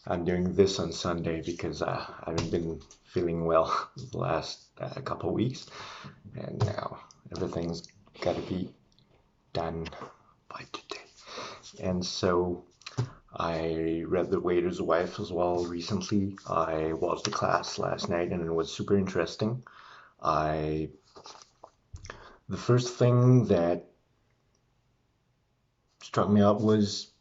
I'm doing this on Sunday because I haven't been feeling well the last couple weeks, and now everything's got to be done by today. And so I read The Waiter's Wife as well recently. I watched the class last night, and it was super interesting. I The first thing that struck me up was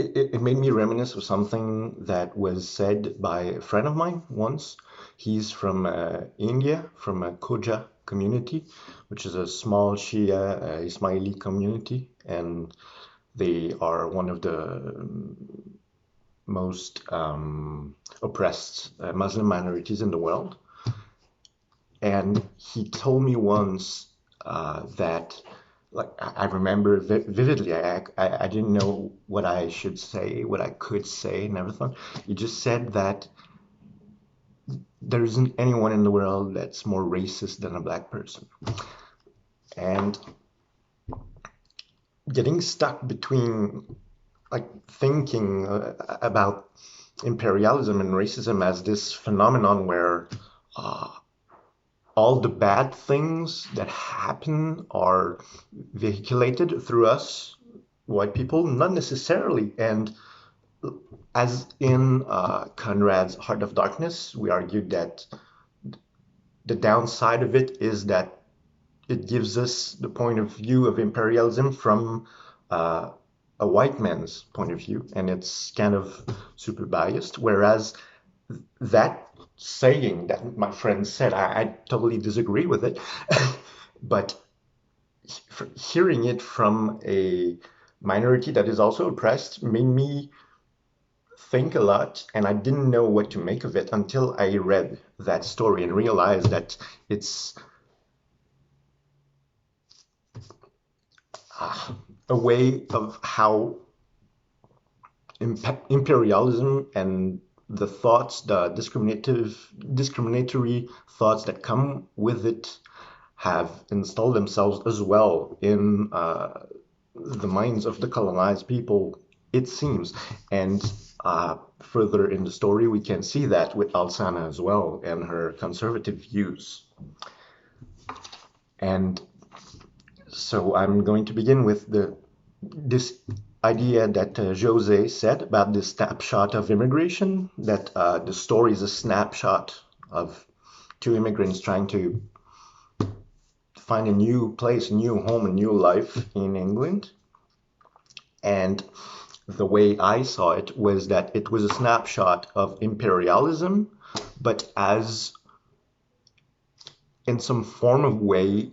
it made me reminisce of something that was said by a friend of mine once. He's from India, from a Khoja community, which is a small Shia Ismaili community, and they are one of the most oppressed Muslim minorities in the world. And he told me once that, like, I remember vividly. I didn't know what I should say, what I could say, and everything. He just said that there isn't anyone in the world that's more racist than a black person. And getting stuck between, like, thinking about imperialism and racism as this phenomenon where uh, all the bad things that happen are vehiculated through us, white people, not necessarily. And as in Conrad's Heart of Darkness, we argued that the downside of it is that it gives us the point of view of imperialism from uh, a white man's point of view, and it's kind of super biased. Whereas that saying that my friend said, I totally disagree with it, but hearing it from a minority that is also oppressed made me think a lot, and I didn't know what to make of it until I read that story and realized that it's a way of how imperialism and the thoughts, the discriminatory thoughts that come with it have installed themselves as well in the minds of the colonized people, it seems. And further in the story, we can see that with Alsana as well and her conservative views. And so I'm going to begin with this idea that Jose said about this snapshot of immigration, that the story is a snapshot of two immigrants trying to find a new place, a new home, a new life in England. And the way I saw it was that it was a snapshot of imperialism, but as in some form of way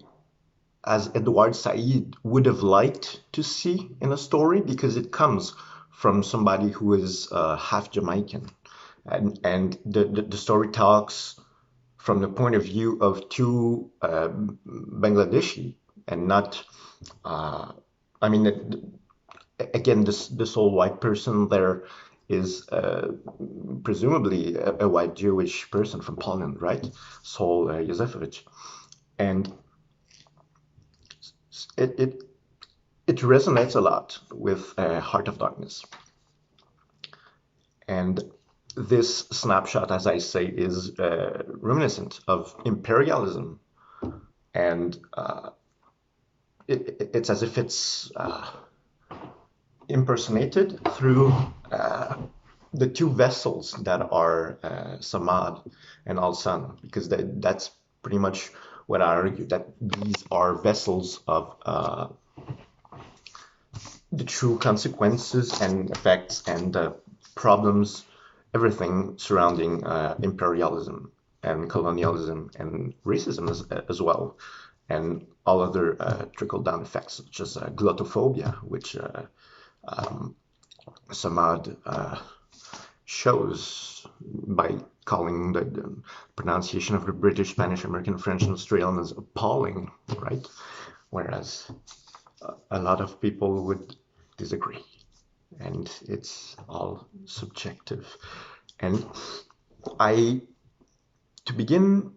as Edward Said would have liked to see in a story, because it comes from somebody who is half Jamaican. And the story talks from the point of view of two Bangladeshi, and not, I mean, again, this whole white person there is presumably a white Jewish person from Poland, right? Sol Józefowicz. And it it resonates a lot with Heart of Darkness. And this snapshot, as I say, is reminiscent of imperialism. And it's as if it's impersonated through the two vessels that are Samad and Al-San, because that's pretty much what I argue, that these are vessels of the true consequences and effects and problems, everything surrounding imperialism and colonialism and racism as well, and all other trickle-down effects, such as glottophobia, which Samad shows by calling the pronunciation of the British, Spanish, American, French, and Australian as appalling, right? Whereas a lot of people would disagree, and it's all subjective. And to begin,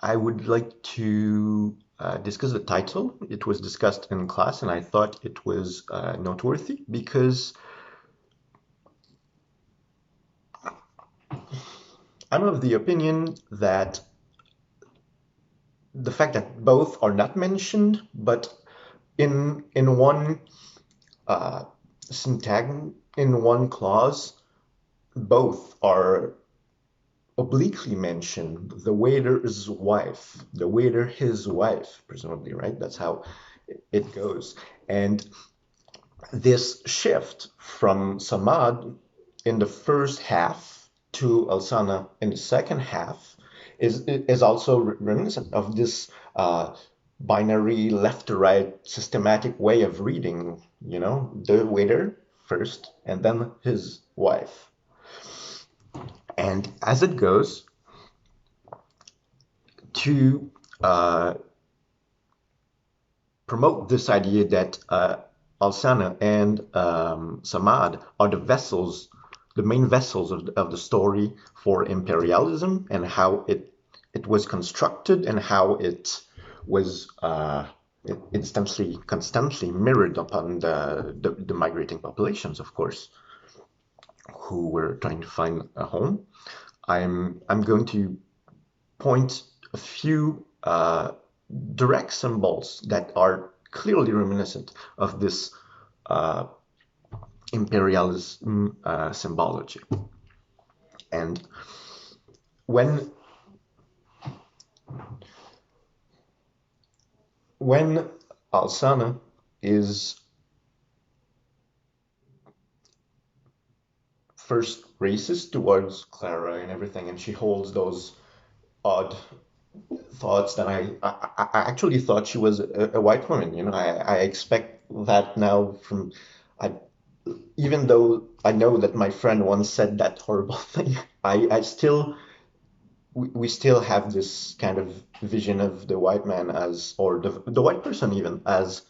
I would like to discuss the title. It was discussed in class, and I thought it was noteworthy because I'm of the opinion that the fact that both are not mentioned, but in one uh, syntagm, in one clause, both are obliquely mentioned. The waiter's wife, the waiter, his wife, presumably, right? That's how it goes. And this shift from Samad in the first half to Alsana in the second half is also reminiscent of this binary left to right systematic way of reading, the waiter first and then his wife. And as it goes, to promote this idea that Alsana and Samad are the main vessels of the story for imperialism and how it was constructed and how it was constantly mirrored upon the migrating populations, of course, who were trying to find a home. I'm going to point a few direct symbols that are clearly reminiscent of this uh, imperialism symbology. And when when Alsana is first racist towards Clara and everything, and she holds those odd thoughts that I actually thought she was a white woman. I expect that now from I even though I know that my friend once said that horrible thing, I still we still have this kind of vision of the white man as, or the white person even as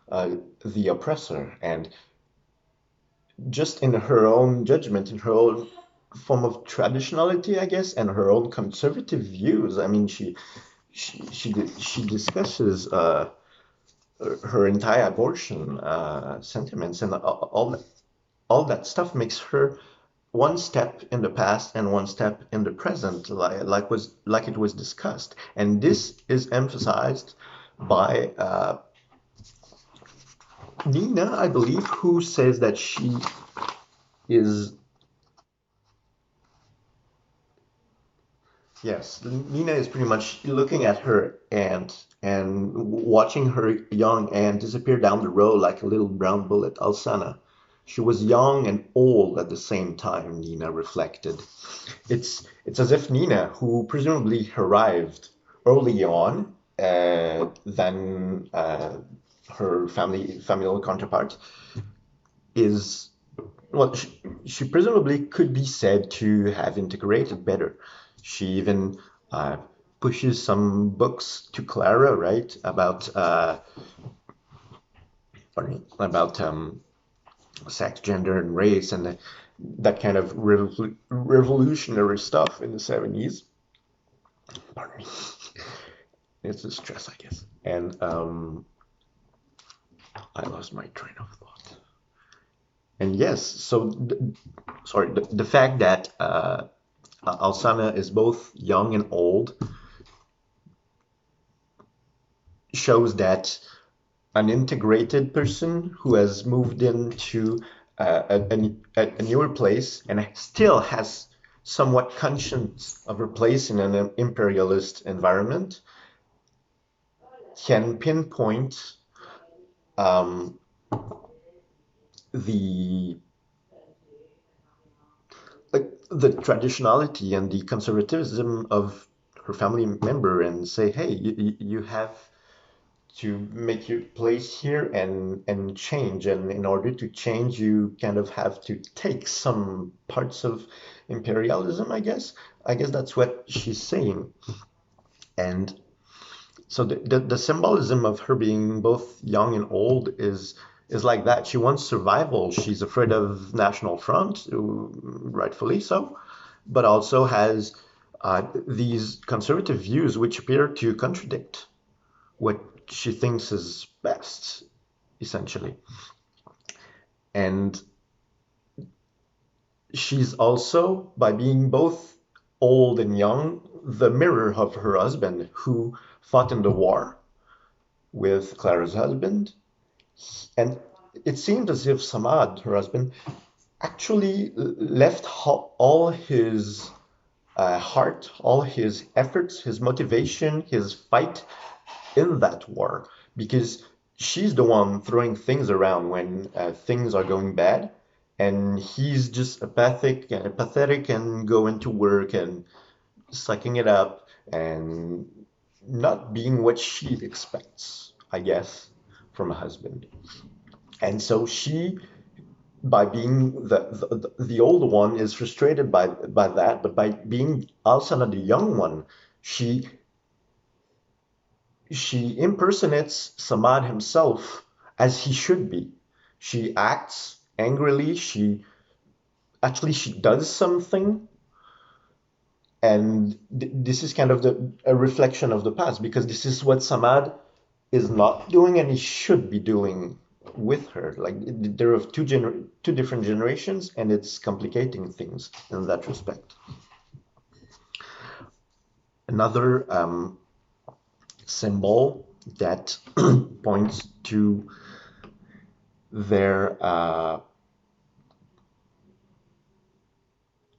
the oppressor, and just in her own judgment, in her own form of traditionality, I guess, and her own conservative views. I mean, she discusses her anti-abortion sentiments, and all that stuff makes her one step in the past and one step in the present, like it was discussed. And this is emphasized by Nina, I believe, who says that she is, yes, Nina is pretty much looking at her aunt and watching her young aunt disappear down the road like a little brown bullet. Alsana. She was young and old at the same time, Nina reflected. It's as if Nina, who presumably arrived early on than her familial counterpart, is, well, she presumably could be said to have integrated better. She even uh, pushes some books to Clara, right, about sex, gender, and race, and that kind of revolutionary stuff in the 70s. Pardon me. It's the stress, I guess. And I lost my train of thought. And yes, so sorry, the fact that Alsana is both young and old shows that an integrated person who has moved into a newer place and still has somewhat conscience of her place in an imperialist environment can pinpoint um, the the traditionality and the conservatism of her family member and say, hey, you have to make your place here and change, and in order to change you kind of have to take some parts of imperialism, I guess that's what she's saying. And so the symbolism of her being both young and old is like that. She wants survival. She's afraid of National Front, rightfully so, but also has these conservative views which appear to contradict what she thinks is best, essentially. And she's also, by being both old and young, the mirror of her husband, who fought in the war with Clara's husband. And it seemed as if Samad, her husband, actually left all his heart, all his efforts, his motivation, his fight in that war, because she's the one throwing things around when things are going bad, and he's just apathetic and going to work and sucking it up and not being what she expects, I guess, from a husband. And so she, by being the older one, is frustrated by that, but by being also the young one, she she impersonates Samad himself as he should be. She acts angrily, she does something, and this is kind of a reflection of the past, because this is what Samad is not doing and he should be doing with her. Like, there are two different generations, and it's complicating things in that respect. Another symbol that points to their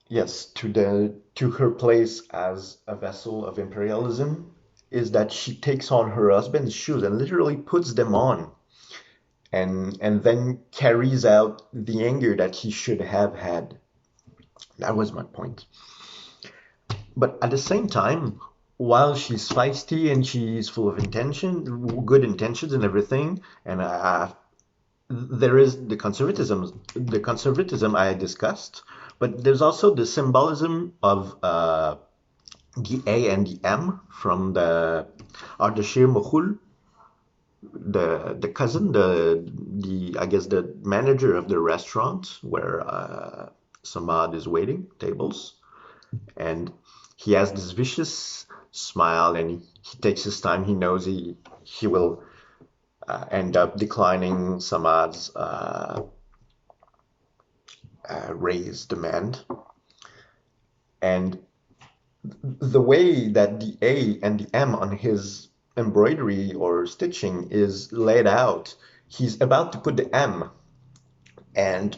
yes, to her place as a vessel of imperialism, is that she takes on her husband's shoes and literally puts them on, and then carries out the anger that he should have had. That was my point. But at the same time, while she's feisty and she's full of good intentions and everything, and there is the conservatism I discussed, but there's also the symbolism of the A and the M from the Ardashir Mokhul, the cousin, the I guess the manager of the restaurant where Samad is waiting tables, and he has this vicious smile, and he takes his time. He knows he will end up declining Samad's raise demand. And the way that the A and the M on his embroidery or stitching is laid out, he's about to put the M, and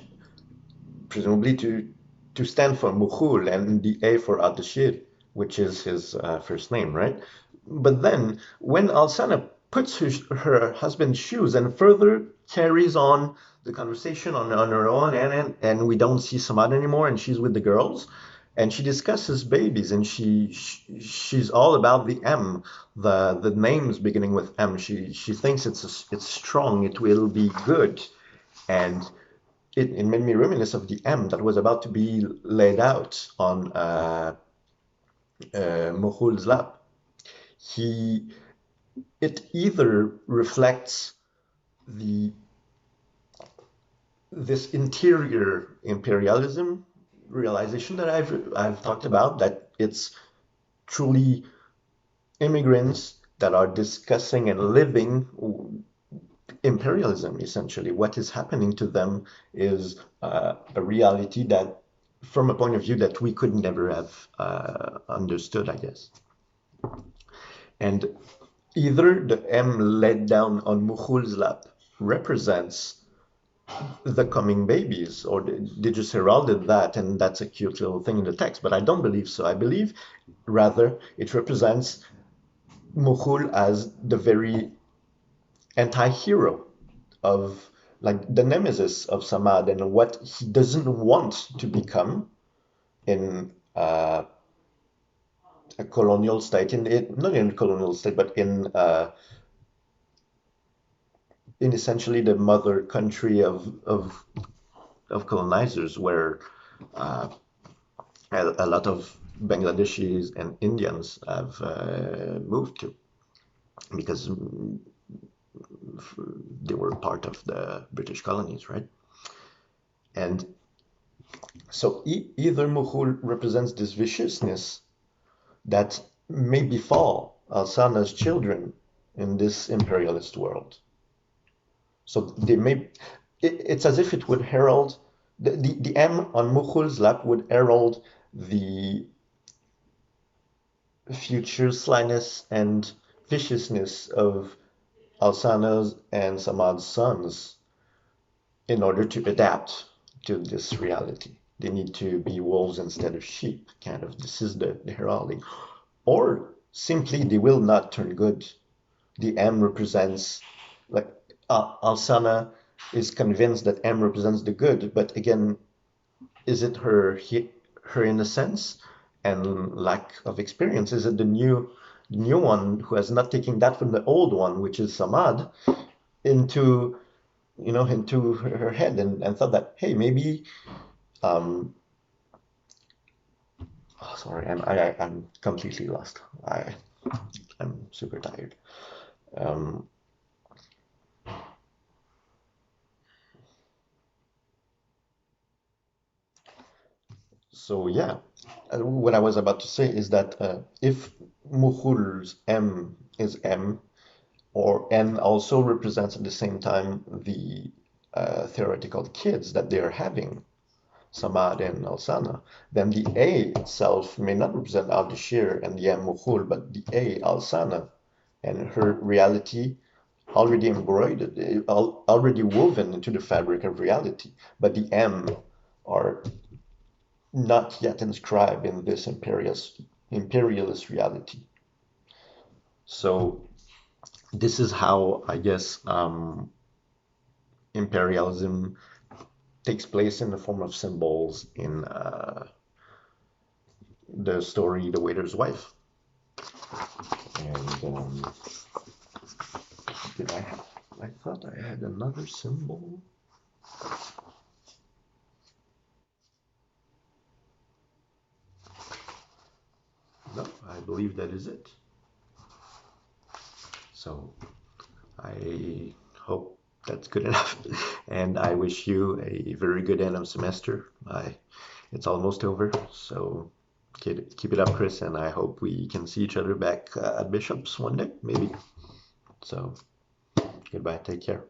presumably to stand for Mukhul, and the A for Ardashir, which is his first name, right? But then when Alsana puts her husband's shoes and further carries on the conversation on her own, and we don't see Samad anymore, and she's with the girls, and she discusses babies, and she's all about the M, the names beginning with M. She thinks it's strong, it will be good, and it made me reminisce of the M that was about to be laid out on Mokhul's lap. He It either reflects the this interior imperialism realization that I've talked about, that it's truly immigrants that are discussing and living imperialism. Essentially, what is happening to them is a reality that, from a point of view that we could never have understood, I guess. And either the M laid down on Mukhul's lap represents the coming babies, or they just heralded that, and that's a cute little thing in the text, but I don't believe so. I believe rather it represents Mukhul as the very anti-hero of, like, the nemesis of Samad, and what he doesn't want to become in a colonial state, not in a colonial state, but in essentially the mother country of colonizers, where uh, a lot of Bangladeshis and Indians have moved to, because they were part of the British colonies, right? And so either Mughul represents this viciousness that may befall Alsana's children, in this imperialist world. So they may, it's as if it would herald, the M on Mughul's lap would herald the future slyness and viciousness of Alsana's and Samad's sons in order to adapt to this reality. They need to be wolves instead of sheep, kind of. This is the heralding. Or simply they will not turn good. The M represents, like, Alsana is convinced that M represents the good, but again, is it her innocence and lack of experience? Is it the new one who has not taken that from the old one, which is Samad, into into her head and thought that, hey, maybe um oh, sorry, I'm completely lost. I'm super tired. Um, so yeah, what I was about to say is that if Mughul's M is M, or N also represents at the same time the theoretical kids that they are having, Samad and Alsana, then the A itself may not represent Al-Dashir and the M Mughul, but the A, Alsana, and her reality already embroidered, already woven into the fabric of reality. But the M are not yet inscribed in this imperialist reality. So this is how, I guess, imperialism takes place in the form of symbols in the story The Waiter's Wife. And did I have? I thought I had another symbol. No, I believe that is it. So I hope that's good enough. And I wish you a very good end of semester. It's almost over. So keep it up, Chris. And I hope we can see each other back at Bishop's one day, maybe. So goodbye. Take care.